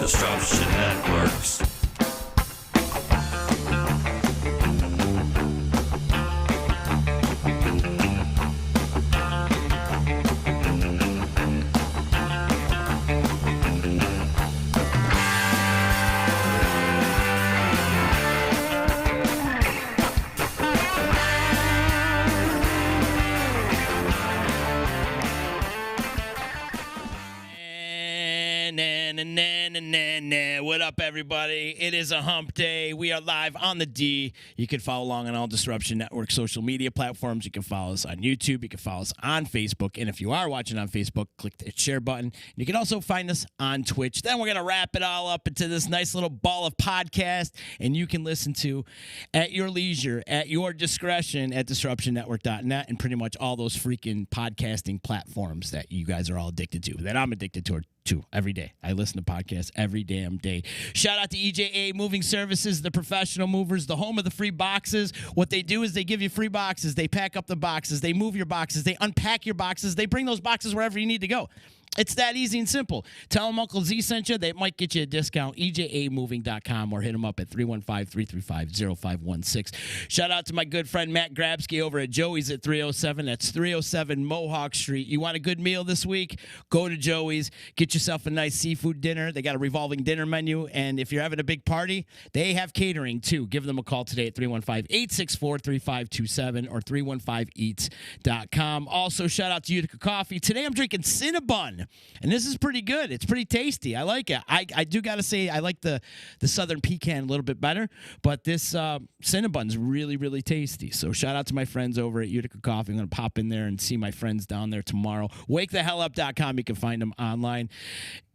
Disruption Networks. What up, everybody? It is a hump day. We are live on the D. You can follow along on all Disruption Network social media platforms. You can follow us on YouTube. You can follow us on Facebook. And if you are watching on Facebook, click the share button. You can also find us on Twitch. Then we're going to wrap it all up into this nice little ball of podcast. And you can listen to at your leisure, at your discretion at disruptionnetwork.net and pretty much all those freaking podcasting platforms that you guys are all addicted to, that I'm addicted to every day. I listen to podcasts every damn day. Shout out to EJA Moving Services, the professional movers, the home of the free boxes. What they do is they give you free boxes. They pack up the boxes. They move your boxes. They unpack your boxes. They bring those boxes wherever you need to go. It's that easy and simple. Tell them Uncle Z sent you. They might get you a discount. EJAmoving.com or hit them up at 315-335-0516. Shout out to my good friend Matt Grabsky over at Joey's at 307. That's 307 Mohawk Street. You want a good meal this week? Go to Joey's. Get yourself a nice seafood dinner. They got a revolving dinner menu. And if you're having a big party, they have catering too. Give them a call today at 315-864-3527 or 315eats.com. Also, shout out to Utica Coffee. Today I'm drinking Cinnabon. And this is pretty good. It's pretty tasty. I like it. I do got to say I like the Southern Pecan a little bit better, but this Cinnabon's really, really tasty. So shout out to my friends over at Utica Coffee. I'm going to pop in there and see my friends down there tomorrow. WakeTheHellUp.com. You can find them online.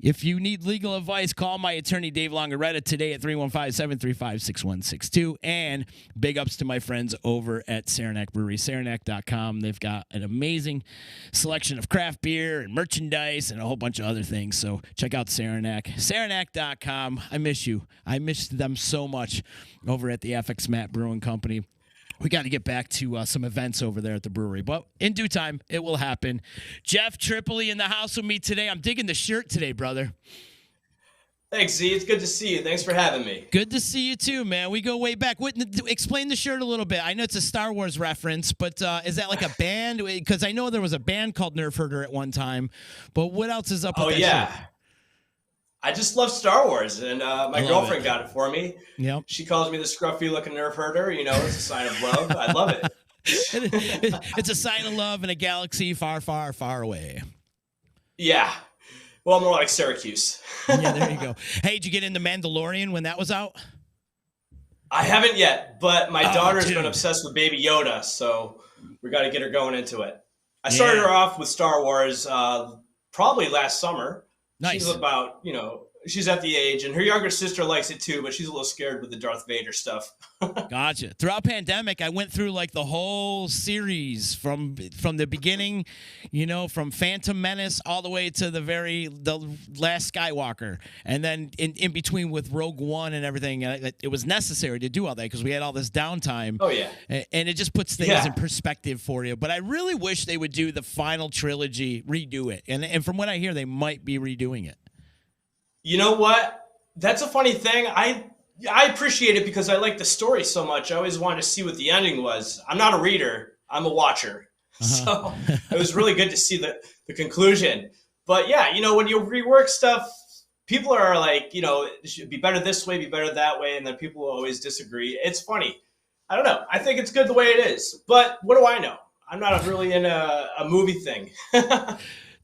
If you need legal advice, call my attorney, Dave Longaretta, today at 315-735-6162. And big ups to my friends over at Saranac Brewery, saranac.com. They've got an amazing selection of craft beer and merchandise and a whole bunch of other things. So check out Saranac. Saranac.com. I miss you. I miss them so much over at the FX Matt Brewing Company. We got to get back to some events over there at the brewery. But in due time, it will happen. Jeff Tripoli in the house with me today. I'm digging the shirt today, brother. Thanks, Z. It's good to see you. Thanks for having me. Good to see you too, man. We go way back. Explain the shirt a little bit. I know it's a Star Wars reference, but is that like a band? Because I know there was a band called Nerf Herder at one time. But what else is up with that shirt? I just love Star Wars, and my girlfriend got it for me. Yep. She calls me the scruffy-looking Nerf Herder. You know, it's a sign of love. I love it. It's a sign of love in a galaxy far, far, far away. Yeah. Well, more like Syracuse. Yeah, there you go. Hey, did you get into Mandalorian when that was out? I haven't yet, but my daughter's been obsessed with Baby Yoda, so we got to get her going into it. I started her off with Star Wars probably last summer. Nice. She's about, she's at the age, and her younger sister likes it too, but she's a little scared with the Darth Vader stuff. Gotcha. Throughout pandemic, I went through like the whole series from the beginning, from Phantom Menace all the way to the last Skywalker, and then in between with Rogue One and everything. It was necessary to do all that because we had all this downtime. Oh yeah, and it just puts things in perspective for you. But I really wish they would do the final trilogy, redo it, and from what I hear, they might be redoing it. You know what? That's a funny thing. I appreciate it because I like the story so much. I always wanted to see what the ending was. I'm not a reader. I'm a watcher. So it was really good to see the conclusion. But yeah, when you rework stuff, people are like, it should be better this way, be better that way. And then people will always disagree. It's funny. I don't know. I think it's good the way it is. But what do I know? I'm not really in a movie thing.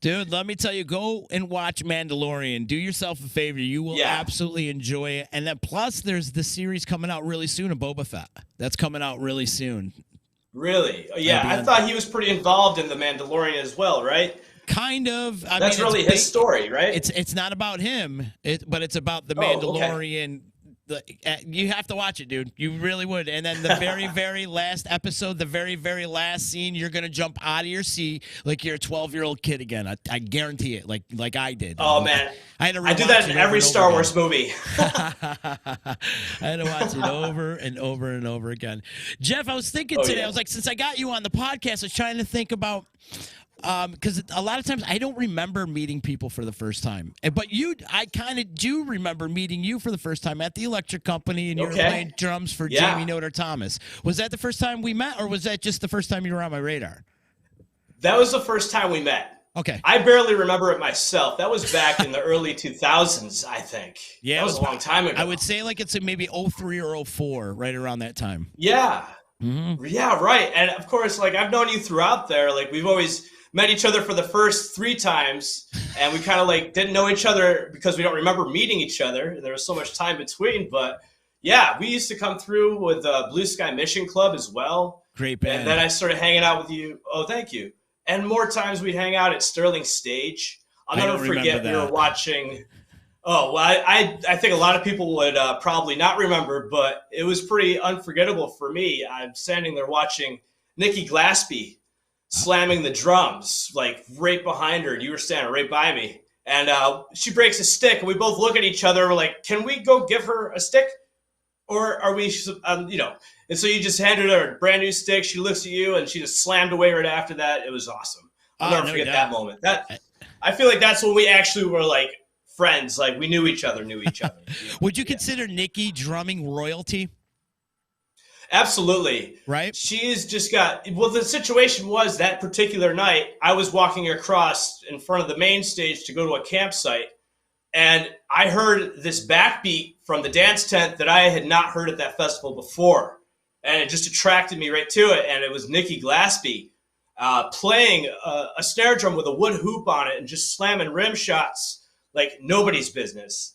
Dude, let me tell you, go and watch Mandalorian. Do yourself a favor. You will absolutely enjoy it. And then plus, there's the series coming out really soon of Boba Fett. That's coming out really soon. Really? Yeah, I thought he was pretty involved in The Mandalorian as well, right? Kind of. That's really his story, right? It's not about him, but it's about the Mandalorian. Okay. You have to watch it, dude. You really would. And then the very, very last episode, the very, very last scene, you're going to jump out of your seat like you're a 12-year-old kid again. I guarantee it, like I did. Oh, man. I do that in every Star Wars movie. I had to watch it over and over and over again. Jeff, I was thinking today, I was like, since I got you on the podcast, I was trying to think about Because a lot of times I don't remember meeting people for the first time. But I kind of do remember meeting you for the first time at the electric company, and you were playing drums for Jamie Noter Thomas. Was that the first time we met, or was that just the first time you were on my radar? That was the first time we met. Okay. I barely remember it myself. That was back in the early 2000s, I think. Yeah, that was a long time ago. I would say like it's maybe 03 or 04, right around that time. Yeah. Mm-hmm. Yeah, right. And of course, like I've known you throughout there. Like we've always met each other for the first 3 times, and we kind of like didn't know each other because we don't remember meeting each other. There was so much time between. But yeah, we used to come through with Blue Sky Mission Club as well. Great band. And then I started hanging out with you. Oh, thank you. And more times we'd hang out at Sterling Stage. I'll never forget we were watching. Oh, well, I think a lot of people would probably not remember, but it was pretty unforgettable for me. I'm standing there watching Nikki Glaspie slamming the drums, like right behind her. And you were standing right by me. And she breaks a stick, and we both look at each other. We're like, can we go give her a stick? Or are we, And so you just handed her a brand new stick. She looks at you, and she just slammed away right after that. It was awesome. I'll never forget that moment. I feel like that's when we actually were like friends. Like we knew each other. Would you consider Nikki drumming royalty? Absolutely. Right? She's just the situation was that particular night, I was walking across in front of the main stage to go to a campsite. And I heard this backbeat from the dance tent that I had not heard at that festival before. And it just attracted me right to it. And it was Nikki Glaspie playing a snare drum with a wood hoop on it and just slamming rim shots like nobody's business.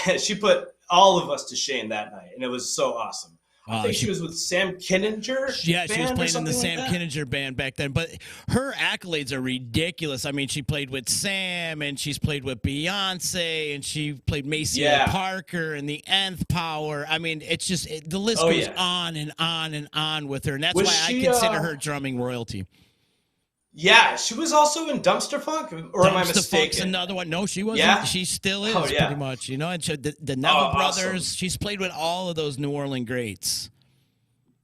And she put all of us to shame that night. And it was so awesome. I think she was with Sam Kinninger. Yeah, she was playing in the Sam Kinninger band back then. But her accolades are ridiculous. I mean, she played with Sam, and she's played with Beyonce, and she played Maceo Parker and the Nth Power. I mean, it's just the list goes on and on and on with her, and that's why I consider her drumming royalty. Yeah, she was also in Dumpster Funk, or am I mistaken? Dumpster Funk's another one. No, she wasn't. Yeah? She still is, pretty much. And the Neville Brothers. Awesome. She's played with all of those New Orleans greats.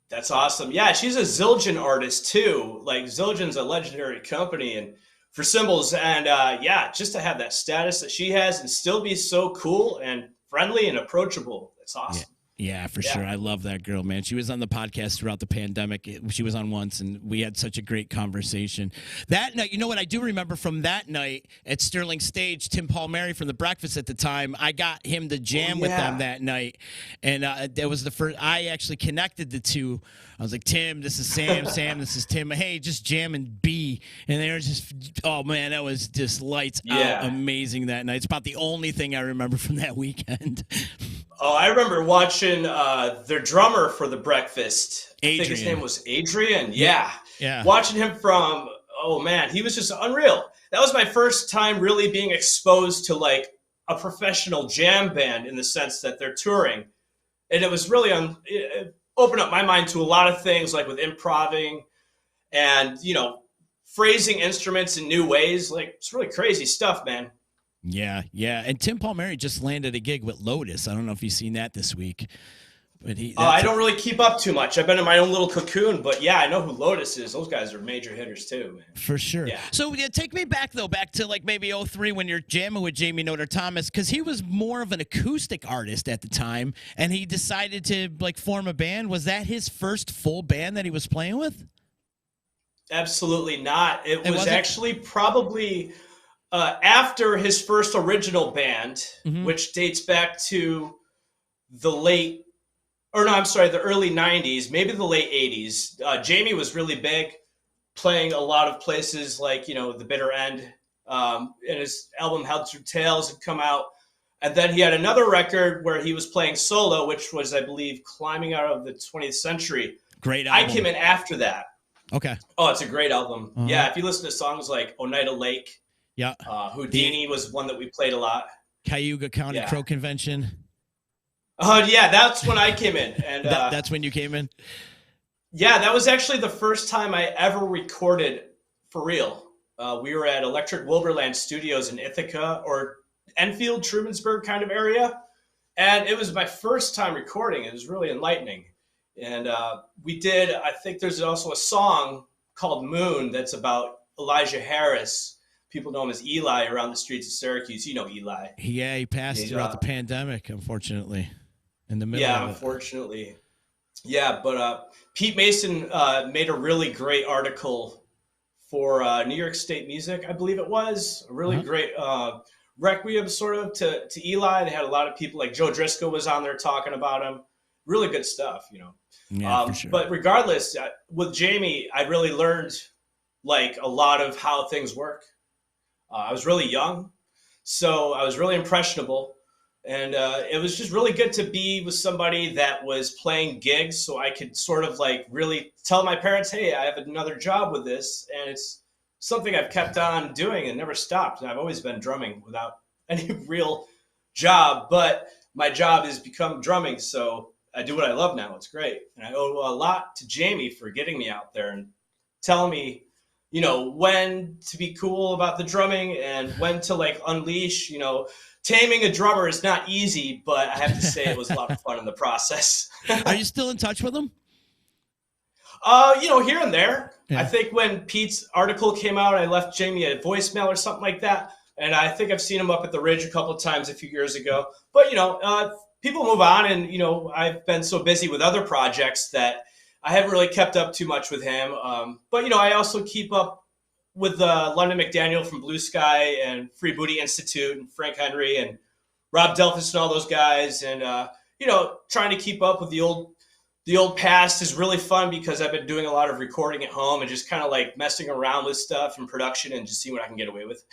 That's awesome. Yeah, she's a Zildjian artist too. Like Zildjian's a legendary company, and for cymbals, and just to have that status that she has and still be so cool and friendly and approachable. That's awesome. Yeah, for sure. I love that girl, man. She was on the podcast throughout the pandemic. She was on once, and we had such a great conversation. That night, you know what I do remember from that night at Sterling Stage, Tim Palmieri from The Breakfast at the time, I got him to jam with them that night. And that was the first, I actually connected the two. I was like, Tim, this is Sam. Sam, this is Tim. Hey, just jam and B. And they were just, oh, man, that was just lights out amazing that night. It's about the only thing I remember from that weekend. Oh, I remember watching their drummer for The Breakfast. Adrian. I think his name was Adrian. Yeah. Yeah. Watching him from, oh, man, he was just unreal. That was my first time really being exposed to, like, a professional jam band in the sense that they're touring. And it was really, it opened up my mind to a lot of things, like with improvising and, phrasing instruments in new ways. Like, it's really crazy stuff, man. Yeah. And Tim Palmieri just landed a gig with Lotus. I don't know if you've seen that this week. But I don't really keep up too much. I've been in my own little cocoon, but yeah, I know who Lotus is. Those guys are major hitters too, man. For sure. Yeah. So take me back to like maybe 03 when you're jamming with Jamie Noter Thomas, because he was more of an acoustic artist at the time, and he decided to like form a band. Was that his first full band that he was playing with? Absolutely not. It was actually probably after his first original band, which dates back to the early 90s, maybe the late 80s. Jamie was really big, playing a lot of places like, The Bitter End. And his album Heads or Tails had come out. And then he had another record where he was playing solo, which was, I believe, Climbing Out of the 20th Century. Great album. I came in after that. Okay. Oh, it's a great album. Yeah, if you listen to songs like Oneida Lake. Yeah. Houdini was one that we played a lot. Cayuga County Crow Convention. Oh, yeah, that's when I came in. And that's when you came in? Yeah, that was actually the first time I ever recorded for real. We were at Electric Wilderland Studios in Ithaca or Enfield, Trumansburg kind of area. And it was my first time recording. It was really enlightening. And we did, I think there's also a song called Moon that's about Elijah Harris. People know him as Eli around the streets of Syracuse. You know Eli. Yeah, he passed throughout the pandemic, unfortunately, in the middle of it. Unfortunately. Yeah, but Pete Mason made a really great article for New York State Music, I believe it was. A really great requiem sort of to Eli. They had a lot of people, like Joe Driscoll was on there talking about him. Really good stuff, you know. Yeah, for sure. But regardless, with Jamie, I really learned like a lot of how things work. I was really young, so I was really impressionable. And it was just really good to be with somebody that was playing gigs, so I could sort of like really tell my parents, hey, I have another job with this. And it's something I've kept on doing and never stopped. And I've always been drumming without any real job, but my job has become drumming. So I do what I love now. It's great. And I owe a lot to Jamie for getting me out there and telling me, you know, when to be cool about the drumming and when to like unleash. You know, taming a drummer is not easy, but I have to say it was a lot of fun in the process. Are you still in touch with him? You know, here and there. Yeah. I think when Pete's article came out, I left Jamie a voicemail or something like that. And I think I've seen him up at the Ridge a couple of times a few years ago. But, you know, people move on, and, you know, I've been so busy with other projects that I haven't really kept up too much with him. But, you know, I also keep up with London McDaniel from Blue Sky and Free Booty Institute and Frank Henry and Rob Delphus and all those guys. And, you know, trying to keep up with the old past is really fun because I've been doing a lot of recording at home and just kind of like messing around with stuff and production and just seeing what I can get away with.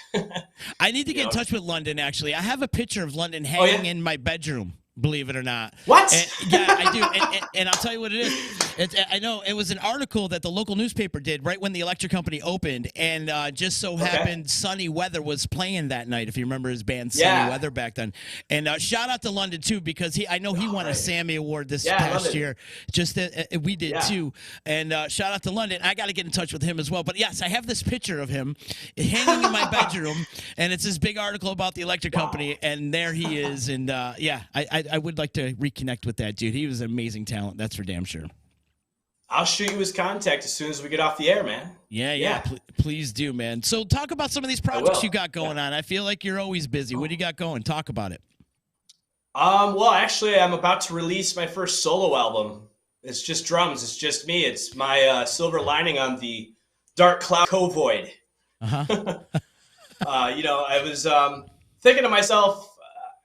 I need to get in touch with London, actually. I have a picture of London hanging in my bedroom. Believe it or not. What? Yeah, I do. And I'll tell you what it is. I know it was an article that the local newspaper did right when the electric company opened. And just so happened Sunny Weather was playing that night, if you remember his band Sunny Weather back then. And shout out to London, too, because I know he won a Sammy Award this past year. Just we did, too. And shout out to London. I got to get in touch with him as well. But, yes, I have this picture of him hanging in my bedroom. And it's this big article about the electric company. And there he is. And, I would like to reconnect with that dude. He was an amazing talent. That's for damn sure. I'll shoot you his contact as soon as we get off the air, man. Yeah. Please do, man. So talk about some of these projects you got going on. I feel like you're always busy. What do you got going? Talk about it. Well, actually, I'm about to release my first solo album. It's just drums. It's just me. It's my silver lining on the dark cloud covoid. You know, I was thinking to myself,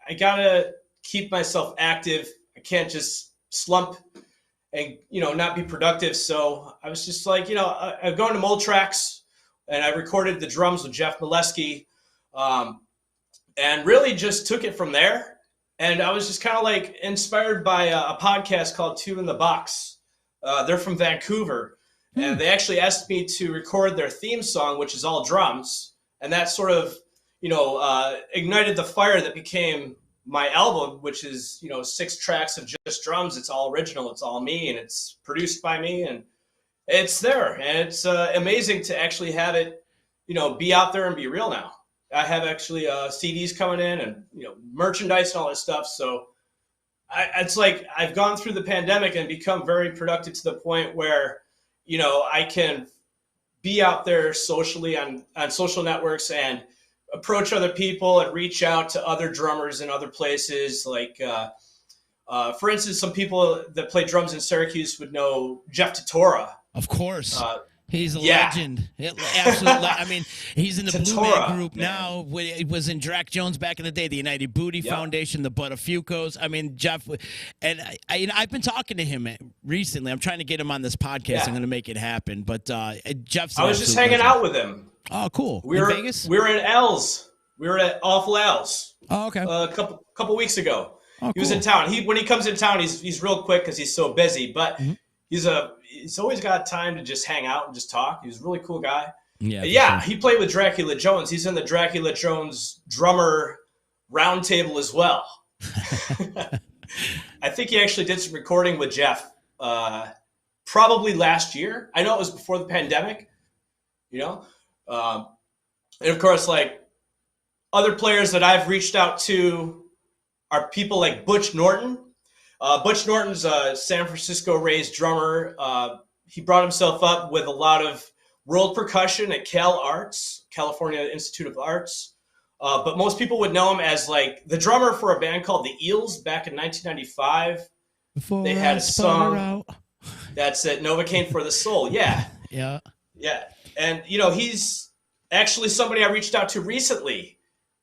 I gotta keep myself active. I can't just slump and, you know, not be productive. So I was just like, you know, I'm going to Mold Tracks, and I recorded the drums with Jeff Molesky, and really just took it from there. And I was just kind of like inspired by a podcast called Two in the Box. They're from Vancouver, and they actually asked me to record their theme song, which is all drums. And that sort of, you know, ignited the fire that became my album, which is, you know, 6 tracks of just drums. It's all original. It's all me, and it's produced by me, and it's there. And it's amazing to actually have it, you know, be out there and be real now. I have actually CDs coming in and, you know, merchandise and all this stuff. So it's like I've gone through the pandemic and become very productive to the point where, you know, I can be out there socially on social networks and approach other people and reach out to other drummers in other places. Like, for instance, some people that play drums in Syracuse would know Jeff Tatora. Of course. He's a legend. Absolutely. I mean, he's in the Blue Man Group now. He was in Drac Jones back in the day, the United Booty Foundation, the Buttafuoco's. I mean, Jeff, and I've been talking to him recently. I'm trying to get him on this podcast. I'm going to make it happen. But Jeff's I was just hanging out with him. Oh, cool. We were in Vegas? We were in L's. We were at Awful Al's. Oh, okay. A couple weeks ago. Oh, he was in town. When he comes in town, he's real quick because he's so busy. But he's always got time to just hang out and just talk. He's a really cool guy. Yeah. He played with Dracula Jones. He's in the Dracula Jones drummer roundtable as well. I think he actually did some recording with Jeff probably last year. I know it was before the pandemic, you know. And of course, like other players that I've reached out to are people like Butch Norton. Butch Norton's a San Francisco raised drummer. He brought himself up with a lot of world percussion at Cal Arts, California Institute of Arts. But most people would know him as like the drummer for a band called the Eels back in 1995. Before they had I a spun her song out. that's at Novocaine for the Soul. Yeah. Yeah. Yeah. And, you know, he's actually somebody I reached out to recently.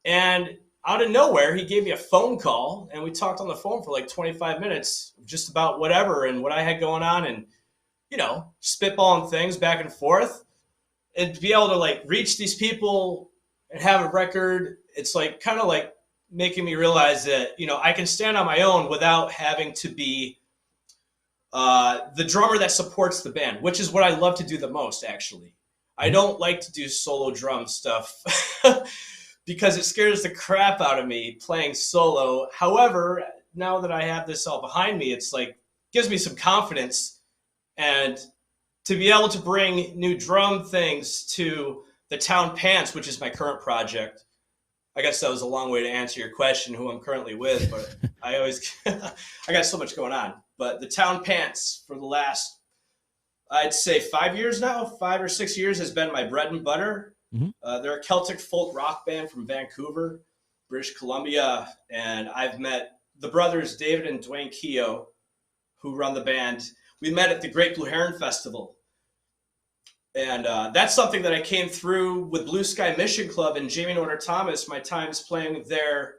And out of nowhere, he gave me a phone call, and we talked on the phone for like 25 minutes just about whatever and what I had going on, and, you know, spitballing things back and forth. And to be able to like reach these people and have a record, it's like kind of like making me realize that, you know, I can stand on my own without having to be the drummer that supports the band, which is what I love to do the most, actually. I don't like to do solo drum stuff because it scares the crap out of me playing solo. However, now that I have this all behind me, it's like gives me some confidence, and to be able to bring new drum things to the Town Pants, which is my current project. I guess that was a long way to answer your question, who I'm currently with, but I got so much going on. But the Town Pants for the last, I'd say 5 years now, 5 or 6 years has been my bread and butter. Mm-hmm. They're a Celtic folk rock band from Vancouver, British Columbia. And I've met the brothers, David and Dwayne Keogh, who run the band. We met at the Great Blue Heron Festival. And that's something that I came through with Blue Sky Mission Club and Jamie Norder Thomas. My times playing there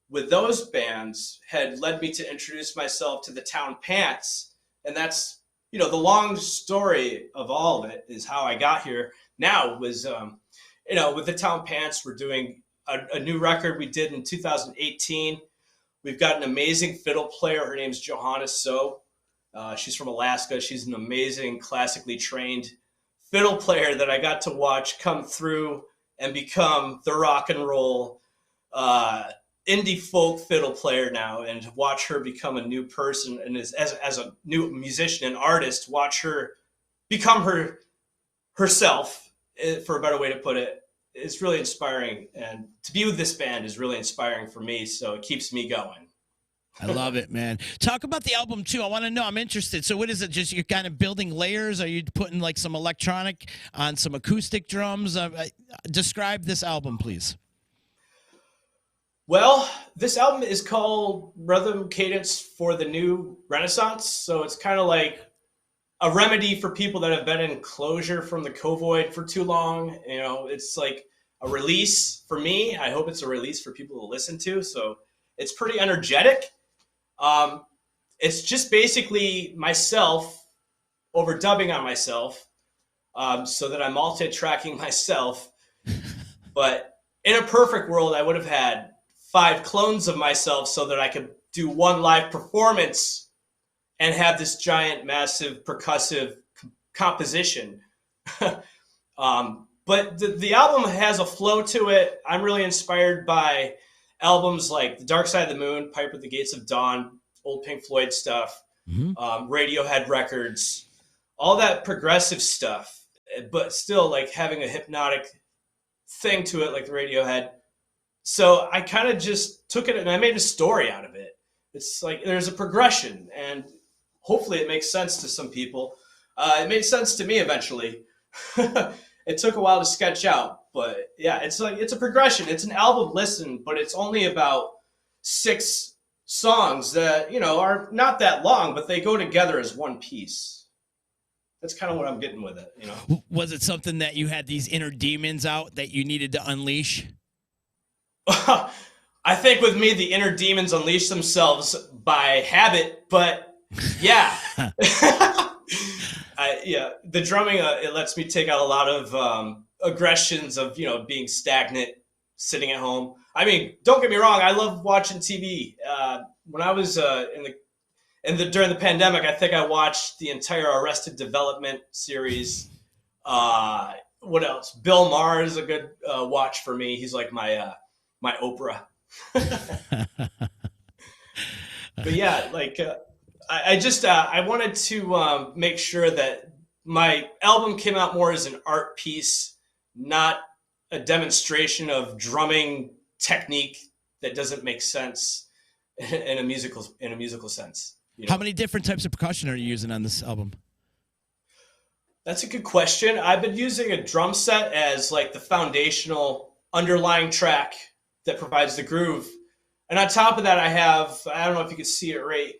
with those bands had led me to introduce myself to the Town Pants. And that's, you know, the long story of all of it is how I got here. Now was, you know, with the Town Pants, we're doing a new record we did in 2018. We've got an amazing fiddle player. Her name's Johanna So. She's from Alaska. She's an amazing, classically trained fiddle player that I got to watch come through and become the rock and roll indie folk fiddle player now, and watch her become a new person, and as a new musician and artist, watch her become herself, for a better way to put it. It's really inspiring, and to be with this band is really inspiring for me, so it keeps me going. I love it, man. Talk about the album too. I want to know. I'm interested. So what is it? Just you're kind of building layers? Are you putting like some electronic on some acoustic drums? Describe this album, please. Well, this album is called Rhythm Cadence for the New Renaissance. So it's kind of like a remedy for people that have been in closure from the COVID for too long. You know, it's like a release for me. I hope it's a release for people to listen to. So it's pretty energetic. It's just basically myself overdubbing on myself, so that I'm multi-tracking myself. But in a perfect world, I would have had 5 clones of myself so that I could do one live performance and have this giant, massive, percussive composition. But the album has a flow to it. I'm really inspired by albums like The Dark Side of the Moon, Piper at the Gates of Dawn, old Pink Floyd stuff, Radiohead records, all that progressive stuff, but still like having a hypnotic thing to it like the Radiohead. So I kind of just took it and I made a story out of it. It's like there's a progression, and hopefully it makes sense to some people. It made sense to me eventually. It took a while to sketch out, but yeah, it's like it's a progression. It's an album listen, but it's only about 6 songs that, you know, are not that long, but they go together as one piece. That's kind of what I'm getting with it, you know. Was it something that you had these inner demons out that you needed to unleash? I think with me, the inner demons unleash themselves by habit, but yeah. The drumming, it lets me take out a lot of aggressions of, you know, being stagnant, sitting at home. I mean, don't get me wrong, I love watching TV. When I was during the pandemic, I think I watched the entire Arrested Development series. What else? Bill Maher is a good watch for me. He's like my Oprah. But yeah, like I wanted to make sure that my album came out more as an art piece, not a demonstration of drumming technique that doesn't make sense in a musical sense. You know? How many different types of percussion are you using on this album? That's a good question. I've been using a drum set as like the foundational underlying track that provides the groove. And on top of that, I don't know if you can see it right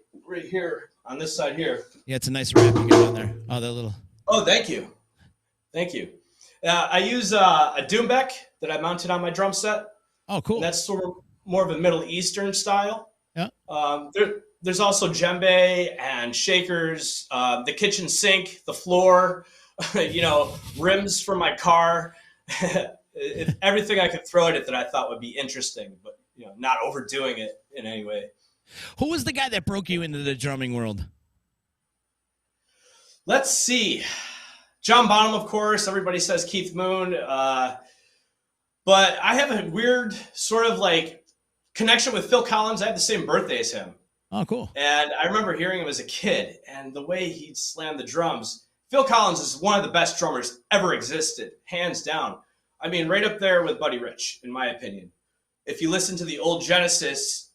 here on this side here. Yeah, it's a nice wrap you got on there. Oh, that little. Oh, thank you. Thank you. I use a Doombeck that I mounted on my drum set. Oh, cool. And that's sort of more of a Middle Eastern style. Yeah. There's also djembe and shakers, the kitchen sink, the floor, rims for my car. Everything I could throw at it that I thought would be interesting, but not overdoing it in any way. Who was the guy that broke you into the drumming world? Let's see. John Bonham, of course. Everybody says Keith Moon. But I have a weird sort of like connection with Phil Collins. I had the same birthday as him. Oh, cool. And I remember hearing him as a kid and the way he'd slam the drums. Phil Collins is one of the best drummers ever existed, hands down. I mean, right up there with Buddy Rich, in my opinion. If you listen to the old Genesis,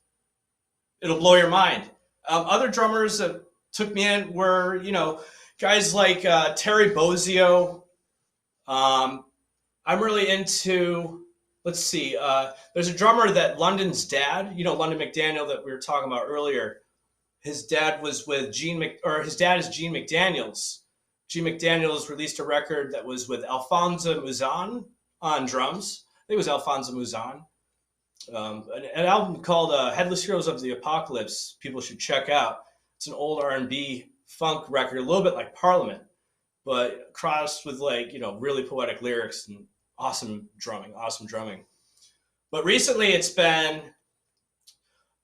it'll blow your mind. Other drummers that took me in were, guys like Terry Bozzio. I'm really into, let's see, there's a drummer that London's dad, London McDaniel that we were talking about earlier. His dad was with his dad is Gene McDaniels. Gene McDaniels released a record that was with Alfonso Mouzon on drums. I think it was Alfonso Mouzon. An album called Headless Heroes of the Apocalypse people should check out. It's an old R&B funk record, a little bit like Parliament, but crossed with really poetic lyrics and awesome drumming. But recently it's been,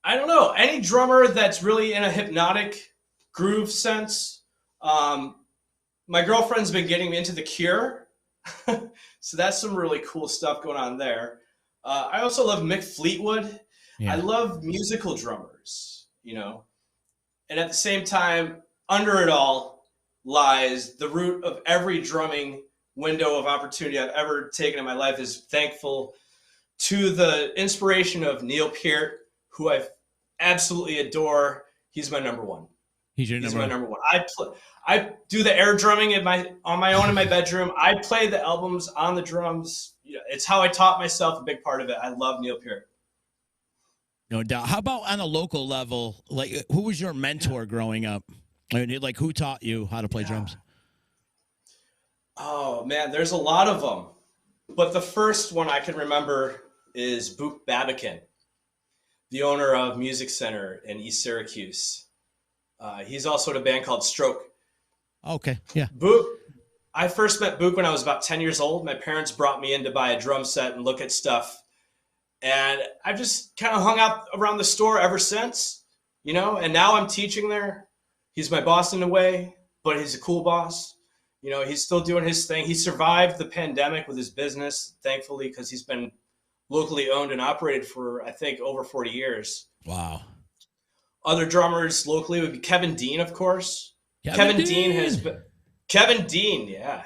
I don't know, any drummer that's really in a hypnotic groove sense. My girlfriend's been getting me into The Cure. So that's some really cool stuff going on there. I also love Mick Fleetwood. Yeah. I love musical drummers, and at the same time, under it all lies the root of every drumming window of opportunity I've ever taken in my life is thankful to the inspiration of Neil Peart, who I absolutely adore. He's my number one. He's my number one. I do the air drumming on my own in my bedroom. I play the albums on the drums. It's how I taught myself, a big part of it. I love Neil Peart. No doubt. How about on a local level? Like, who was your mentor growing up? Like, who taught you how to play drums? Oh, man, there's a lot of them. But the first one I can remember is Book Babican, the owner of Music Center in East Syracuse. He's also in a band called Stroke. Okay, yeah. Book. I first met Book when I was about 10 years old. My parents brought me in to buy a drum set and look at stuff. And I've just kind of hung out around the store ever since, and now I'm teaching there. He's my boss in a way, but he's a cool boss. He's still doing his thing. He survived the pandemic with his business, thankfully, because he's been locally owned and operated for, I think, over 40 years. Wow. Other drummers locally would be Kevin Dean, of course. Kevin Dean, yeah.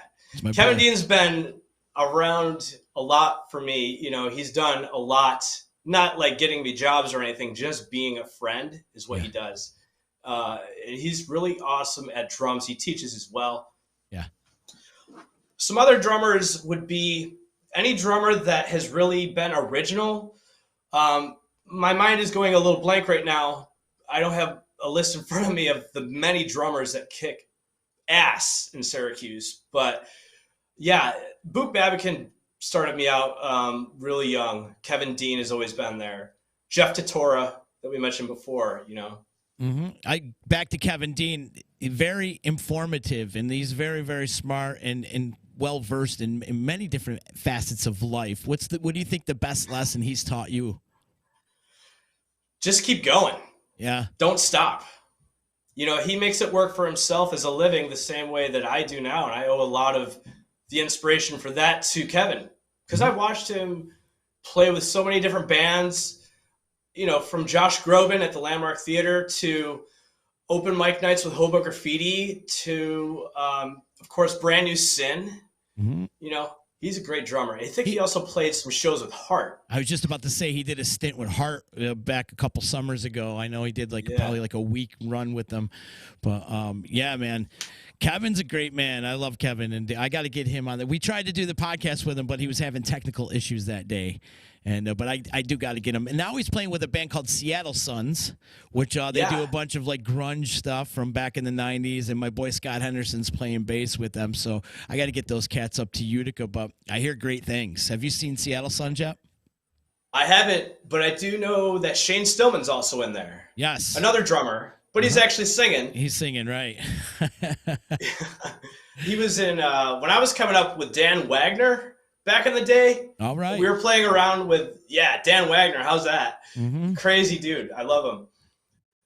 Kevin Dean's been around a lot for me. He's done a lot, not like getting me jobs or anything, just being a friend is what he does. And he's really awesome at drums. He teaches as well. Yeah. Some other drummers would be any drummer that has really been original. My mind is going a little blank right now. I don't have a list in front of me of the many drummers that kick ass in Syracuse. But yeah, Book Babican started me out really young. Kevin Dean has always been there. Jeff Totora that we mentioned before, Mm-hmm. Back to Kevin Dean, very informative, and he's very, very smart and well versed in many different facets of life. What do you think the best lesson he's taught you? Just keep going. Yeah. Don't stop. He makes it work for himself as a living the same way that I do now, and I owe a lot of the inspiration for that to Kevin, because I watched him play with so many different bands. From Josh Groban at the Landmark Theater to open mic nights with Hobo Graffiti to, of course, Brand New Sin. Mm-hmm. He's a great drummer. I think he also played some shows with Heart. I was just about to say he did a stint with Heart back a couple summers ago. I know he did probably like a week run with them. But, yeah, man, Kevin's a great man. I love Kevin, and I got to get him on there. We tried to do the podcast with him, but he was having technical issues that day. And but I do got to get him. And now he's playing with a band called Seattle Sons, which they do a bunch of like grunge stuff from back in the 90s. And my boy Scott Henderson's playing bass with them. So I got to get those cats up to Utica. But I hear great things. Have you seen Seattle Sons yet? I haven't, but I do know that Shane Stillman's also in there. Yes. Another drummer, but he's actually singing. He's singing, right. He was in, when I was coming up with Dan Wagner back in the day. All right. We were playing around with, Dan Wagner. How's that? Mm-hmm. Crazy dude. I love him.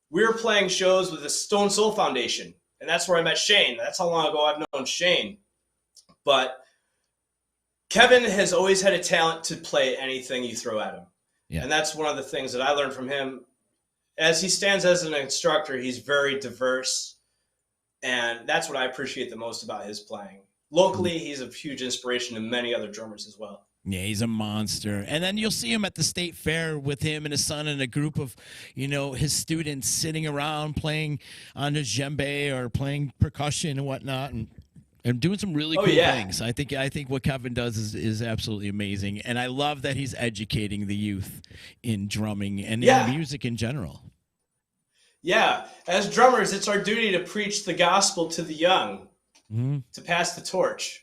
We were playing shows with the Stone Soul Foundation, and that's where I met Shane. That's how long ago I've known Shane. But Kevin has always had a talent to play anything you throw at him. Yeah. And that's one of the things that I learned from him. As he stands as an instructor, he's very diverse. And that's what I appreciate the most about his playing. Locally, he's a huge inspiration to many other drummers as well. Yeah, he's a monster. And then you'll see him at the state fair with him and his son and a group of, his students sitting around playing on his djembe or playing percussion and whatnot. And doing some really cool things. I think what Kevin does is absolutely amazing. And I love that he's educating the youth in drumming and in music in general. Yeah. As drummers, it's our duty to preach the gospel to the young, to pass the torch.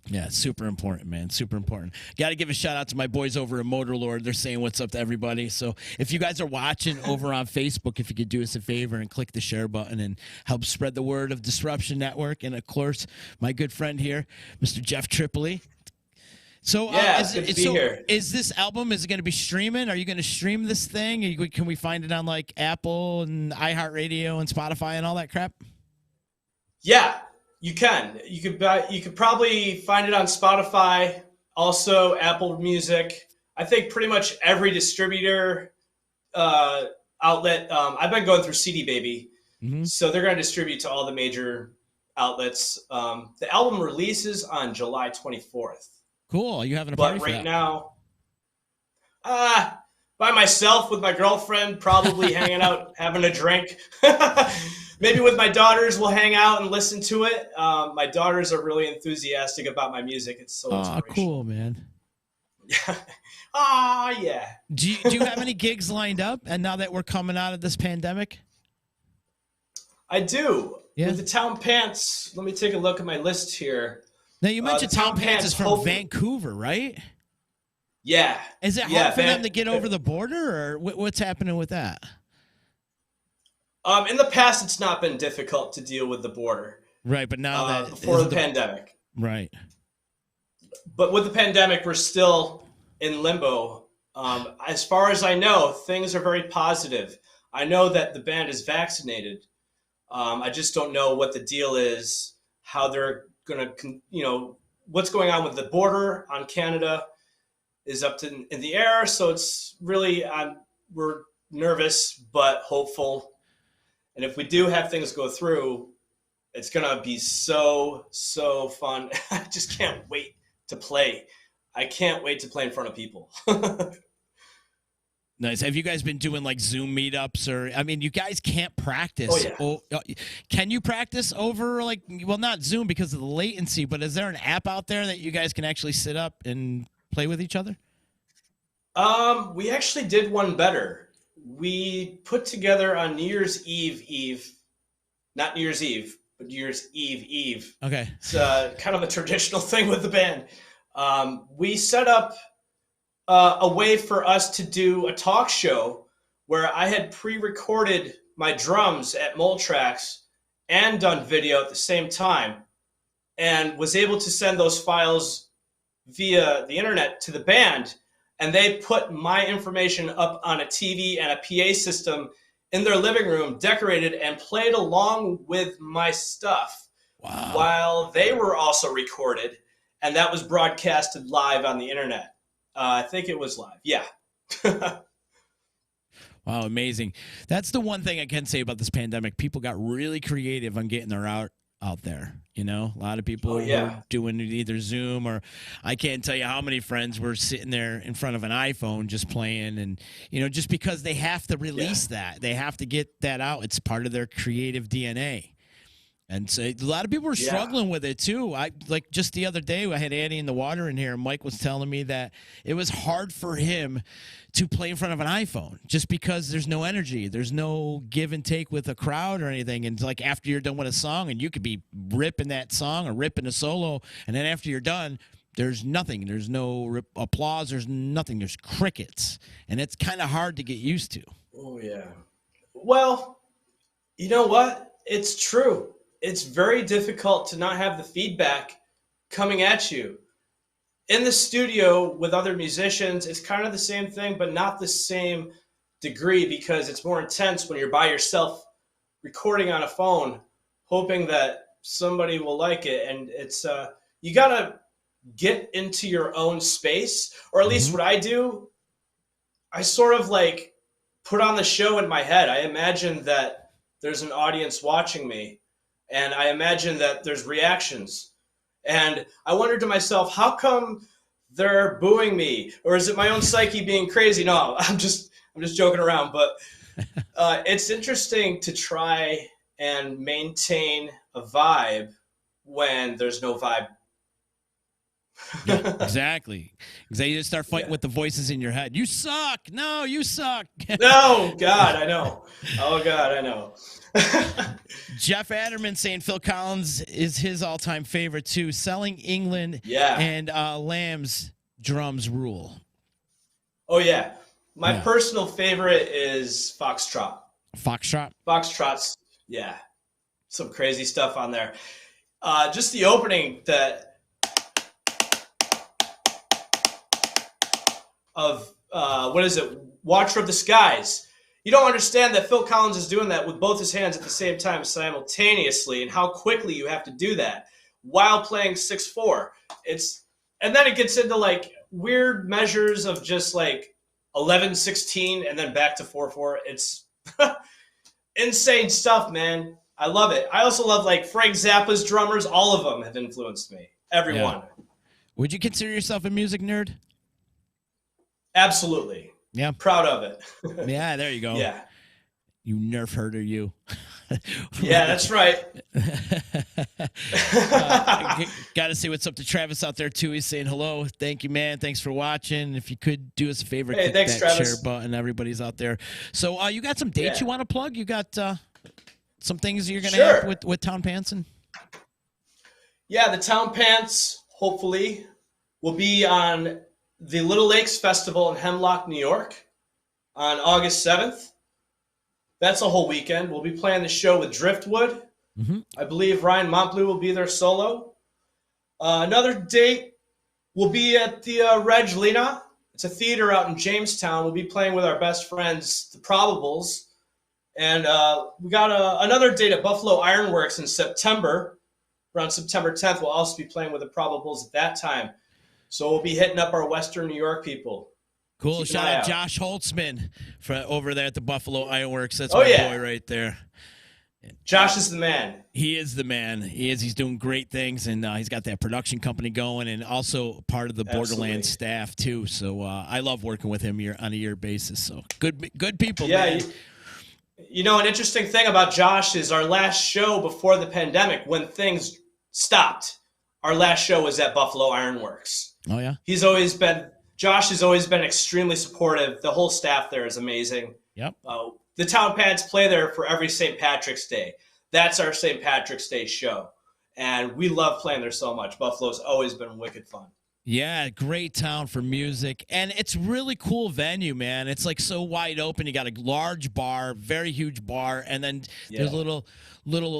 Yeah, it's super important, man. Super important. Got to give a shout out to my boys over at Motor Lord. They're saying what's up to everybody. So if you guys are watching over on Facebook, if you could do us a favor and click the share button and help spread the word of Disruption Network. And, of course, my good friend here, Mr. Jeff Tripoli. So, it's good to be here. Is this album, is it going to be streaming? Are you going to stream this thing? Can we find it on, like, Apple and iHeartRadio and Spotify and all that crap? Yeah. You can. You could probably find it on Spotify, also Apple Music. I think pretty much every distributor outlet. I've been going through CD Baby, so they're going to distribute to all the major outlets. The album releases on July 24th. Cool. Are you having a party for that? But right now, by myself with my girlfriend, probably hanging out, having a drink. Maybe with my daughters, we'll hang out and listen to it. My daughters are really enthusiastic about my music. It's so inspirational. Cool, man. Yeah. Do you have any gigs lined up? And now that we're coming out of this pandemic? I do. Yeah. With the Town Pants, let me take a look at my list here. Now, you mentioned Town Pants is from Vancouver, right? Yeah. Is it hard for them to get over the border, or what's happening with that? In the past, it's not been difficult to deal with the border. Right, but now that before the pandemic. Right. But with the pandemic, we're still in limbo. As far as I know, things are very positive. I know that the band is vaccinated. I just don't know what the deal is, how they're going to, what's going on with the border on Canada is up in the air. So it's really, we're nervous but hopeful. And if we do have things go through, it's going to be so, so fun. I just can't wait to play. I can't wait to play in front of people. Nice. Have you guys been doing like Zoom meetups you guys can't practice. Oh, yeah. Can you practice over not Zoom because of the latency, but is there an app out there that you guys can actually sit up and play with each other? We actually did one better. We put together on New Year's Eve, not New Year's Eve, but New Year's Eve. Okay. It's kind of a traditional thing with the band. We set up a way for us to do a talk show where I had pre-recorded my drums at Mole Tracks and done video at the same time and was able to send those files via the internet to the band. And they put my information up on a TV and a PA system in their living room, decorated, and played along with my stuff. Wow. While they were also recorded. And that was broadcasted live on the internet. I think it was live. Yeah. Wow, amazing. That's the one thing I can say about this pandemic. People got really creative on getting their out there. A lot of people were doing either Zoom or I can't tell you how many friends were sitting there in front of an iPhone just playing and, just because they have to release that. They have to get that out. It's part of their creative DNA. And so a lot of people are Yeah. struggling with it too. I like just the other day I had Andy in the water in here, and Mike was telling me that it was hard for him to play in front of an iPhone just because there's no energy. There's no give and take with a crowd or anything. And like after you're done with a song, and you could be ripping that song or ripping a solo, and then after you're done, there's nothing. There's no applause. There's nothing. There's crickets. And it's kind of hard to get used to. Oh, yeah. Well, you know what? It's true. It's very difficult to not have the feedback coming at you. In the studio with other musicians, it's kind of the same thing, but not the same degree, because it's more intense when you're by yourself recording on a phone, hoping that somebody will like it. And it's, you got to get into your own space, or at least what I do, I sort of like put on the show in my head. I imagine that there's an audience watching me, and I imagine that there's reactions. And I wondered to myself, how come they're booing me? Or is it my own psyche being crazy? No, I'm just joking around. But it's interesting to try and maintain a vibe when there's no vibe. Yeah, exactly. Because you just start fighting with the voices in your head. You suck. No, you suck. No, God, I know. Oh, God, I know. Jeff Adderman saying Phil Collins is his all-time favorite too. Selling England and Lamb's drums rule. Oh, yeah. My personal favorite is Foxtrot. Foxtrot? Foxtrot's, yeah. Some crazy stuff on there. Just the opening of what is it? Watcher of the Skies. You don't understand that Phil Collins is doing that with both his hands at the same time simultaneously, and how quickly you have to do that while playing 6/4. And then it gets into like weird measures of just like 11/16 and then back to 4/4. It's insane stuff, man. I love it. I also love like Frank Zappa's drummers. All of them have influenced me. Everyone. Yeah. Would you consider yourself a music nerd? Absolutely. Yeah. Proud of it. Yeah, there you go. Yeah. You nerf herder, you. Yeah, that's right. Got to say what's up to Travis out there, too. He's saying hello. Thank you, man. Thanks for watching. If you could do us a favor, click that Travis. share button. Everybody's out there. So you got some dates you want to plug? You got some things you're going to have with Town Pantsin'? Yeah, the Town Pants, hopefully, will be on the Little Lakes Festival in Hemlock, New York on August 7th. That's a whole weekend. We'll be playing the show with Driftwood. I believe Ryan Montbleu will be there solo. Another date will be at the Reg Lena. It's a theater out in Jamestown. We'll be playing with our best friends, the Probables. And we got another date at Buffalo Ironworks in September. Around September 10th, we'll also be playing with the Probables at that time. So we'll be hitting up our Western New York people. Cool. Shout out Josh Holtzman over there at the Buffalo Ironworks. That's my boy right there. Josh is the man. He is the man. He is. He's doing great things, and he's got that production company going, and also part of the Borderlands staff too. So I love working with him on a year basis. So good people. Yeah. Man. You know, an interesting thing about Josh is our last show before the pandemic, when things stopped, our last show was at Buffalo Ironworks. Oh yeah. Josh has always been extremely supportive. The whole staff there is amazing. Yep. The Town Pants play there for every St. Patrick's Day. That's our St. Patrick's Day show. And we love playing there so much. Buffalo's always been wicked fun. Yeah, great town for music. And it's really cool venue, man. It's like so wide open. You got a large bar, very huge bar, and then there's a little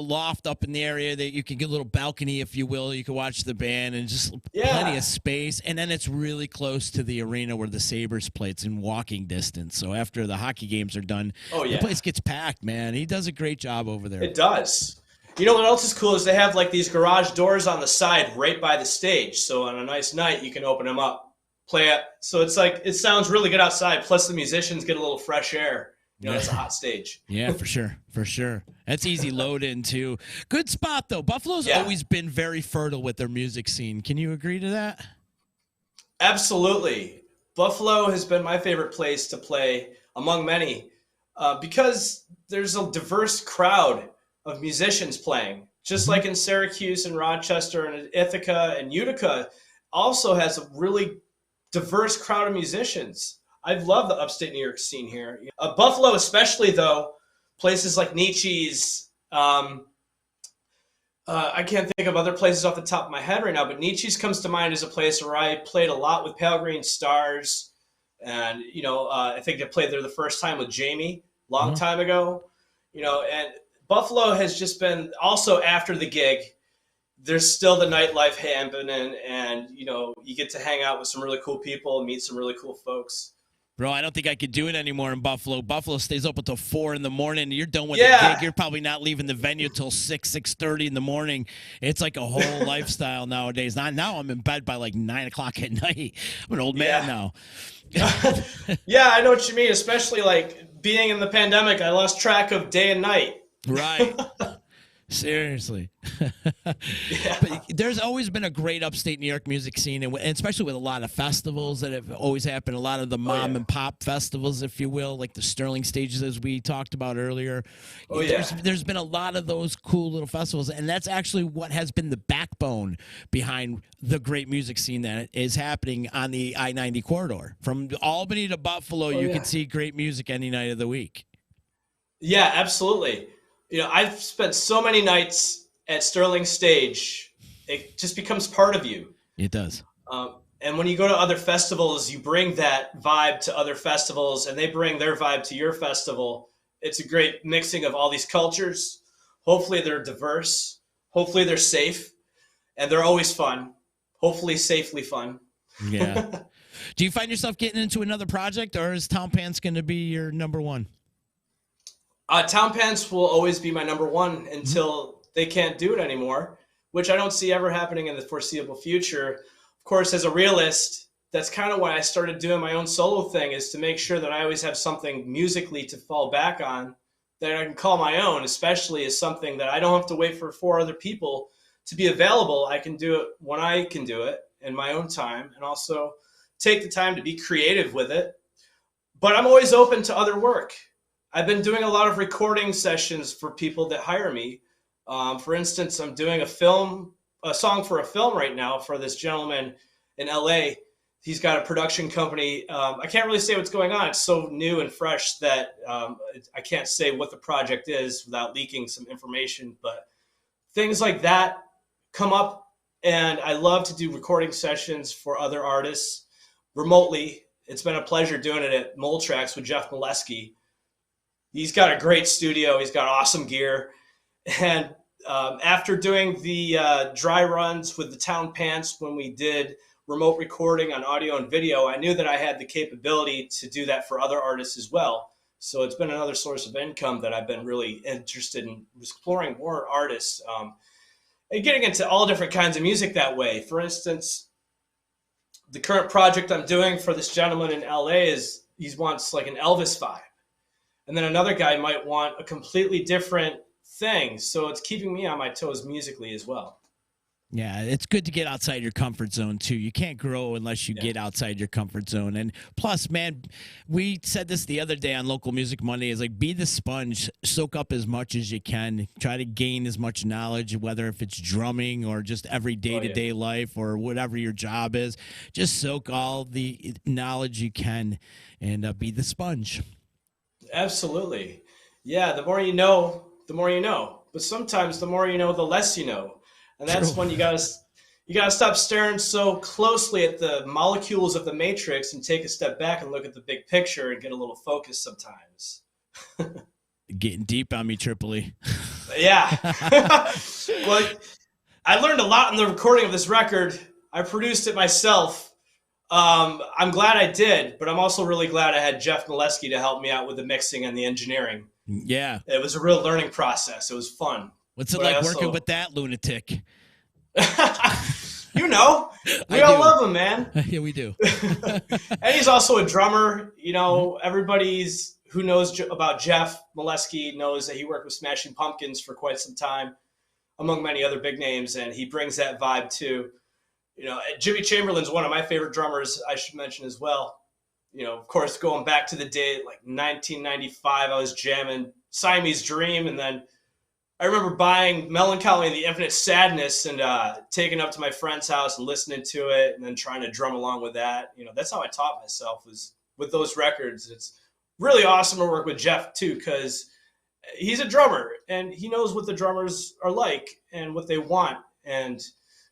loft up in the area that you can get a little balcony, if you will. You can watch the band and just plenty of space. And then it's really close to the arena where the Sabres play. It's in walking distance. So after the hockey games are done, the place gets packed, man. He does a great job over there. It does. You know what else is cool is they have like these garage doors on the side right by the stage. So on a nice night, you can open them up, play it. So it's like, it sounds really good outside. Plus the musicians get a little fresh air. You know, it's a hot stage. Yeah, for sure. For sure. That's easy load in too. Good spot though. Buffalo's always been very fertile with their music scene. Can you agree to that? Absolutely. Buffalo has been my favorite place to play among many because there's a diverse crowd of musicians playing, just like in Syracuse and Rochester and Ithaca and Utica also has a really diverse crowd of musicians. I've loved the upstate New York scene here. Buffalo especially, though, places like Nietzsche's, I can't think of other places off the top of my head right now, but Nietzsche's comes to mind as a place where I played a lot with Pale Green Stars. And, I think they played there the first time with Jamie, long time ago. And Buffalo has just been, also after the gig, there's still the nightlife happening, and you get to hang out with some really cool people and meet some really cool folks. Bro, I don't think I could do it anymore in Buffalo. Buffalo stays up until 4 in the morning. You're done with the gig. You're probably not leaving the venue till 6:30 in the morning. It's like a whole lifestyle nowadays. Now I'm in bed by like 9 o'clock at night. I'm an old man now. Yeah, I know what you mean. Especially like being in the pandemic, I lost track of day and night. Right. Seriously. But there's always been a great upstate New York music scene, and especially with a lot of festivals that have always happened, a lot of the mom and pop festivals, if you will, like the Sterling stages as we talked about earlier. There's been a lot of those cool little festivals, and that's actually what has been the backbone behind the great music scene that is happening on the I-90 corridor. From Albany to Buffalo, you can see great music any night of the week. Yeah, absolutely. I've spent so many nights at Sterling Stage. It just becomes part of you. It does. And when you go to other festivals, you bring that vibe to other festivals, and they bring their vibe to your festival. It's a great mixing of all these cultures. Hopefully they're diverse. Hopefully they're safe. And they're always fun. Hopefully safely fun. Yeah. Do you find yourself getting into another project, or is Town Pants going to be your number one? Town Pants will always be my number one until they can't do it anymore, which I don't see ever happening in the foreseeable future. Of course, as a realist, that's kind of why I started doing my own solo thing, is to make sure that I always have something musically to fall back on that I can call my own, especially as something that I don't have to wait for 4 other people to be available. I can do it when I can do it in my own time, and also take the time to be creative with it. But I'm always open to other work. I've been doing a lot of recording sessions for people that hire me. For instance, I'm doing a song for a film right now for this gentleman in LA. He's got a production company. I can't really say what's going on. It's so new and fresh that I can't say what the project is without leaking some information. But things like that come up, and I love to do recording sessions for other artists remotely. It's been a pleasure doing it at Mole Tracks with Jeff Molesky. He's got a great studio. He's got awesome gear. And after doing the dry runs with the Town Pants, when we did remote recording on audio and video, I knew that I had the capability to do that for other artists as well. So it's been another source of income that I've been really interested in exploring more artists and getting into all different kinds of music that way. For instance, the current project I'm doing for this gentleman in LA is he wants like an Elvis vibe. And then another guy might want a completely different thing. So it's keeping me on my toes musically as well. Yeah, it's good to get outside your comfort zone, too. You can't grow unless you get outside your comfort zone. And plus, man, we said this the other day on Local Music Monday, is like, be the sponge, soak up as much as you can, try to gain as much knowledge, whether if it's drumming or just every day-to-day life or whatever your job is. Just soak all the knowledge you can and be the sponge. Absolutely. Yeah, the more you know, the more you know. But sometimes the more you know, the less you know. And that's when you gotta stop staring so closely at the molecules of the matrix and take a step back and look at the big picture and get a little focused sometimes. Getting deep on me, Tripoli. Yeah. Well, I learned a lot in the recording of this record. I produced it myself. I'm glad I did, but I'm also really glad I had Jeff Molesky to help me out with the mixing and the engineering. Yeah. It was a real learning process. It was fun. What's it like working with that lunatic? You know, we all love him, man. Yeah, we do. And he's also a drummer. You know, everybody's who knows about Jeff Molesky knows that he worked with Smashing Pumpkins for quite some time, among many other big names, and he brings that vibe too. You know, Jimmy Chamberlain's one of my favorite drummers, I should mention as well. You know, of course, going back to the day, like 1995, I was jamming Siamese Dream, and then I remember buying Melancholy and the Infinite Sadness and taking it up to my friend's house and listening to it and then trying to drum along with that. That's how I taught myself, was with those records. It's really awesome to work with Jeff too, because he's a drummer and he knows what the drummers are like and what they want and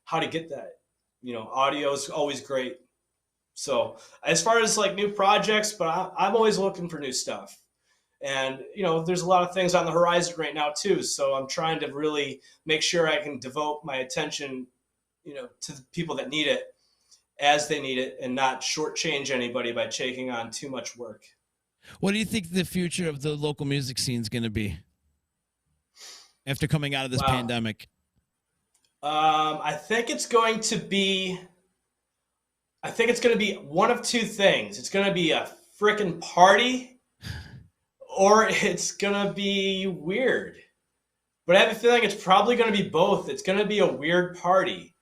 how to get that. Audio is always great. So as far as like new projects, but I'm always looking for new stuff. And, there's a lot of things on the horizon right now too. So I'm trying to really make sure I can devote my attention, to the people that need it as they need it and not shortchange anybody by taking on too much work. What do you think the future of the local music scene is going to be after coming out of this pandemic? I think it's going to be one of two things. It's going to be a freaking party, or it's going to be weird. But I have a feeling it's probably going to be both. It's going to be a weird party.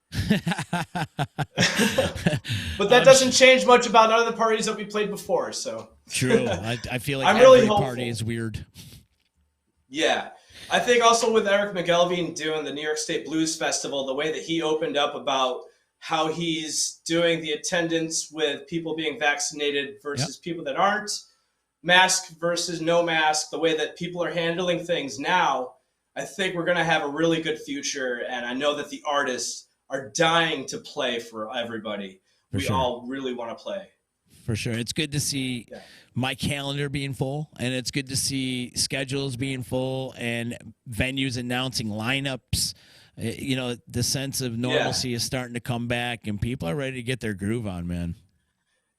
But that doesn't change much about other parties that we played before. So true. I feel like I'm every really party is weird. Yeah. I think also with Eric McElveen doing the New York State Blues Festival, the way that he opened up about how he's doing the attendance with people being vaccinated versus people that aren't, mask versus no mask, the way that people are handling things now, I think we're going to have a really good future. And I know that the artists are dying to play for everybody. We all really want to play. For sure. It's good to see my calendar being full, and it's good to see schedules being full and venues announcing lineups. The sense of normalcy is starting to come back, and people are ready to get their groove on, man.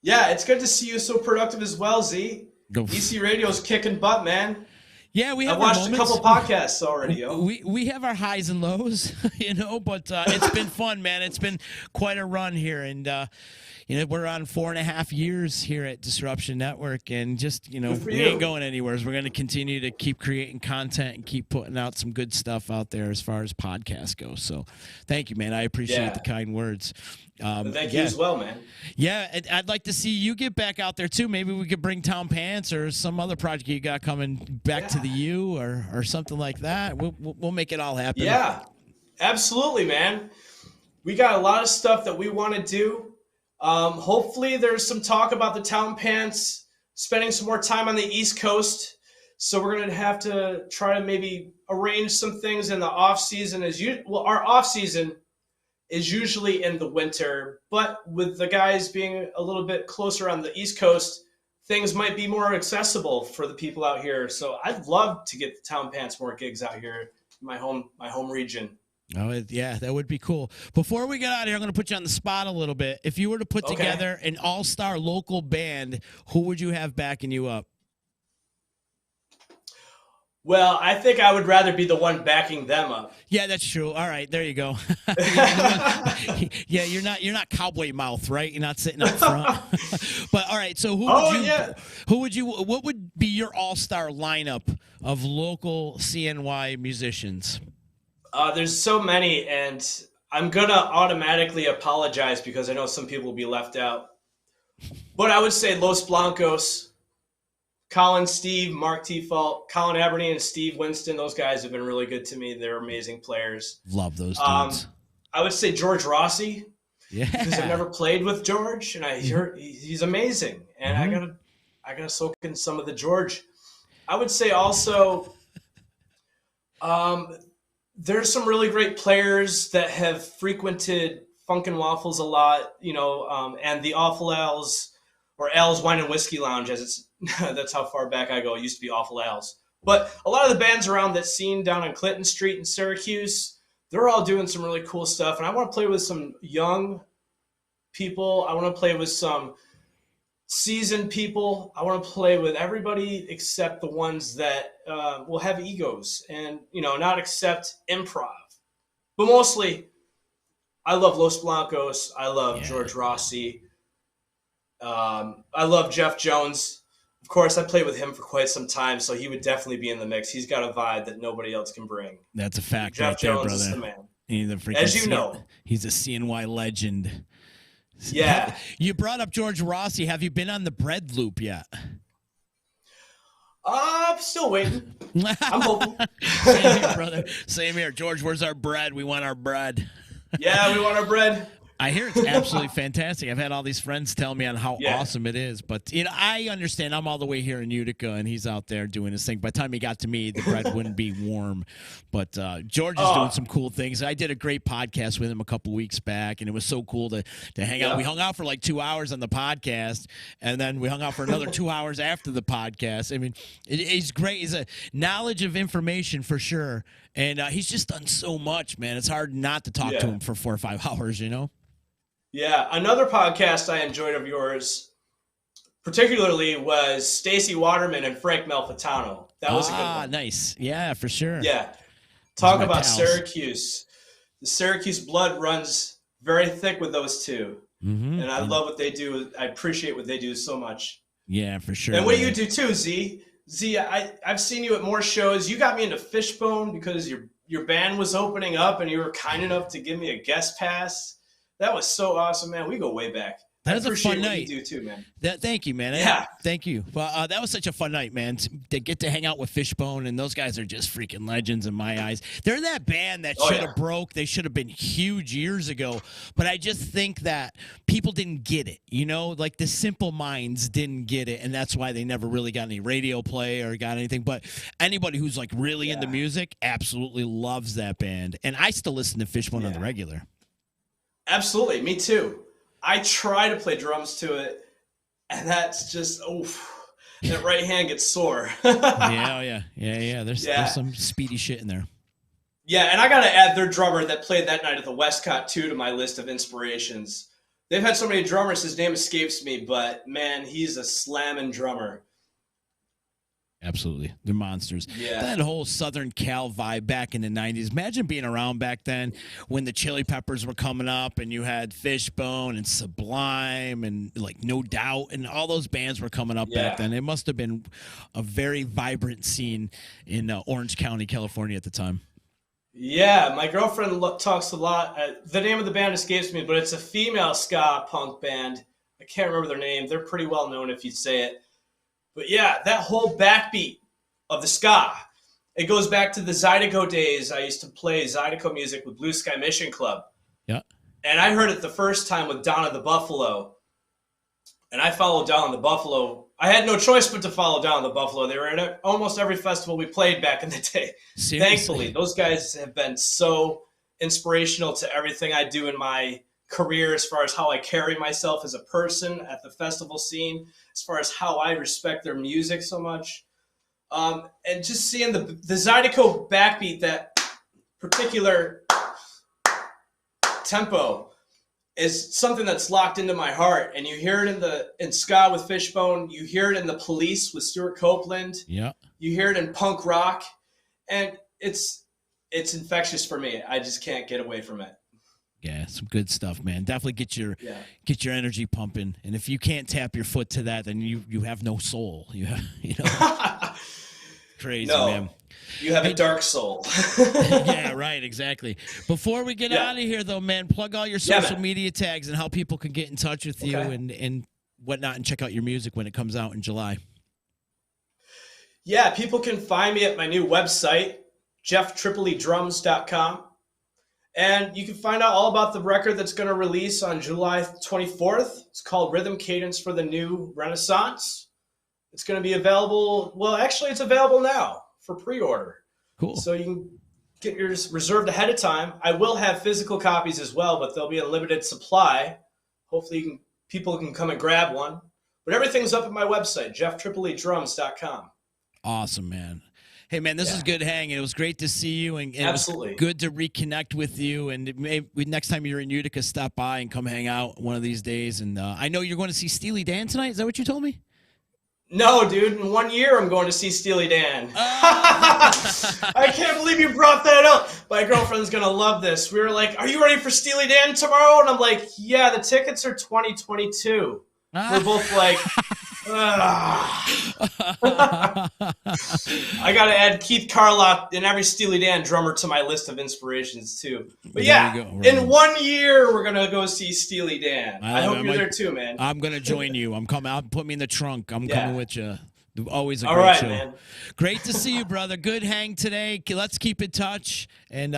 Yeah, it's good to see you so productive as well, Z. EC Radio's kicking butt, man. Yeah, I've watched a couple podcasts already, yo. We have our highs and lows, but it's been fun, man. It's been quite a run here, and we're on 4.5 years here at Disruption Network, and just we ain't going anywhere. We're going to continue to keep creating content and keep putting out some good stuff out there as far as podcasts go. So, thank you, man. I appreciate the kind words. Thank you as well, man. Yeah, I'd like to see you get back out there too. Maybe we could bring Town Pants or some other project you got coming back to the U or something like that. We'll make it all happen. Yeah, absolutely, man. We got a lot of stuff that we want to do. Hopefully there's some talk about the Town Pants spending some more time on the East Coast. So we're going to have to try to maybe arrange some things in the off season. Our off season is usually in the winter, but with the guys being a little bit closer on the East Coast, things might be more accessible for the people out here. So I'd love to get the Town Pants more gigs out here in my home region. Oh, yeah, that would be cool. Before we get out of here, I'm going to put you on the spot a little bit. If you were to put together an all-star local band, who would you have backing you up? Well, I think I would rather be the one backing them up. Yeah, that's true. All right, there you go. Yeah, you're not cowboy mouth, right? You're not sitting up front. But all right, so what would be your all-star lineup of local CNY musicians? There's so many, and I'm going to automatically apologize because I know some people will be left out. But I would say Los Blancos, Colin, Steve, Mark T-Fault, Colin Aberdeen, and Steve Winston. Those guys have been really good to me. They're amazing players. Love those dudes. I would say George Rossi. Yeah. Because I've never played with George, and I hear he's amazing. And I gotta soak in some of the George. I would say also there's some really great players that have frequented Funkin' Waffles a lot, and the Awful Al's or Al's Wine and Whiskey Lounge, as it's that's how far back I go. It used to be Awful Al's. But a lot of the bands around that scene down on Clinton Street in Syracuse, they're all doing some really cool stuff. And I want to play with some young people. I want to play with some seasoned people. I want to play with everybody except the ones that will have egos and, not accept improv. But mostly, I love Los Blancos. I love George Rossi. I love Jeff Jones. Of course, I played with him for quite some time, so he would definitely be in the mix. He's got a vibe that nobody else can bring. That's a fact. Jeff right there, Jones brother. is the man. As you know. He's a CNY legend. Yeah. You brought up George Rossi. Have you been on the Bread Loop yet? Still waiting. I'm hoping. Same here, brother. Same here. George, where's our bread? We want our bread. Yeah, we want our bread. I hear it's absolutely fantastic. I've had all these friends tell me on how awesome it is. But, I understand. I'm all the way here in Utica, and he's out there doing his thing. By the time he got to me, the bread wouldn't be warm. But George is doing some cool things. I did a great podcast with him a couple weeks back, and it was so cool to hang out. We hung out for like 2 hours on the podcast, and then we hung out for another 2 hours after the podcast. I mean, he's great. He's a knowledge of information for sure. And he's just done so much, man. It's hard not to talk to him for 4 or 5 hours, Yeah, another podcast I enjoyed of yours, particularly, was Stacy Waterman and Frank Malfitano. That was a good one. Nice. Yeah, for sure. Yeah. Talk about pals. Syracuse. The Syracuse blood runs very thick with those two. Mm-hmm. And I love what they do. I appreciate what they do so much. Yeah, for sure. And what you do too, Z. Z, I've seen you at more shows. You got me into Fishbone because your band was opening up and you were kind enough to give me a guest pass. That was so awesome, man. We go way back. That was a fun night. You do too, man. Thank you, man. Yeah. Thank you. Well, that was such a fun night, man. To get to hang out with Fishbone, and those guys are just freaking legends in my eyes. They're that band that should have broke. They should have been huge years ago. But I just think that people didn't get it. Like the Simple Minds didn't get it, and that's why they never really got any radio play or got anything. But anybody who's like really into music absolutely loves that band. And I still listen to Fishbone on the regular. Absolutely. Me too. I try to play drums to it, and that's just, that right hand gets sore. Yeah. There's some speedy shit in there. Yeah, and I got to add their drummer that played that night at the Westcott too to my list of inspirations. They've had so many drummers, his name escapes me, but man, he's a slamming drummer. Absolutely. They're monsters. Yeah. That whole Southern Cal vibe back in the 90s. Imagine being around back then when the Chili Peppers were coming up and you had Fishbone and Sublime and like No Doubt and all those bands were coming up back then. It must have been a very vibrant scene in Orange County, California at the time. Yeah, my girlfriend talks a lot. The name of the band escapes me, but it's a female ska punk band. I can't remember their name. They're pretty well known if you say it. But yeah, that whole backbeat of the ska, it goes back to the Zydeco days. I used to play Zydeco music with Blue Sky Mission Club. Yeah. And I heard it the first time with Down at the Buffalo. And I followed Down the Buffalo. I had no choice but to follow Down the Buffalo. They were in almost every festival we played back in the day. Seriously? Thankfully, those guys have been so inspirational to everything I do in my career, as far as how I carry myself as a person at the festival scene, as far as how I respect their music so much. And just seeing the Zydeco backbeat, that particular tempo, is something that's locked into my heart. And you hear it in ska with Fishbone. You hear it in the Police with Stuart Copeland. Yeah. You hear it in punk rock. And it's infectious for me. I just can't get away from it. Yeah, some good stuff, man. Definitely get your energy pumping. And if you can't tap your foot to that, then you have no soul. Crazy, man. You have a dark soul. Yeah, right, exactly. Before we get out of here, though, man, plug all your social media tags and how people can get in touch with you and whatnot, and check out your music when it comes out in July. Yeah, people can find me at my new website, jefftripolidrums.com. And you can find out all about the record that's going to release on July 24th. It's called Rhythm Cadence for the New Renaissance. It's going to be available. Well, actually, it's available now for pre-order. Cool. So you can get yours reserved ahead of time. I will have physical copies as well, but they'll be in limited supply. Hopefully people can come and grab one. But everything's up at my website, jefftripolidrums.com. Awesome, man. Hey, man, this is good hanging. It was great to see you, and Absolutely. It was good to reconnect with you. And maybe next time you're in Utica, stop by and come hang out one of these days. And I know you're going to see Steely Dan tonight. Is that what you told me? No, dude. In 1 year, I'm going to see Steely Dan. I can't believe you brought that up. My girlfriend's going to love this. We were like, are you ready for Steely Dan tomorrow? And I'm like, yeah, the tickets are 2022. We're both like... I got to add Keith Carlock and every Steely Dan drummer to my list of inspirations too. But in 1 year we're gonna go see Steely Dan. I hope you're there too, man. I'm gonna join you. I'm coming out. Put me in the trunk. I'm coming with you. Always a All great right, show. man. Great to see you, brother. Good hang today. Let's keep in touch, and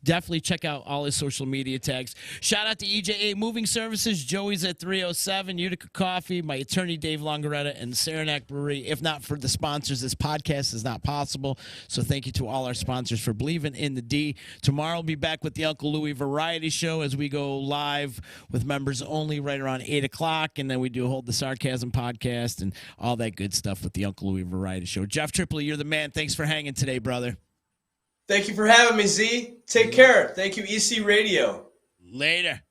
definitely check out all his social media tags. Shout out to EJA Moving Services, Joey's at 307, Utica Coffee, my attorney Dave Longaretta, and Saranac Brewery. If not for the sponsors, this podcast is not possible. So thank you to all our sponsors for believing in the D. Tomorrow we'll be back with the Uncle Louie Variety Show as we go live with members only right around 8 o'clock, and then we do Hold the Sarcasm podcast and all that good stuff with the Uncle Louie Variety Show. Jeff Tripoli, you're the man. Thanks for hanging today, brother. Thank you for having me, Z. Take care. Thank you, EC Radio. Later.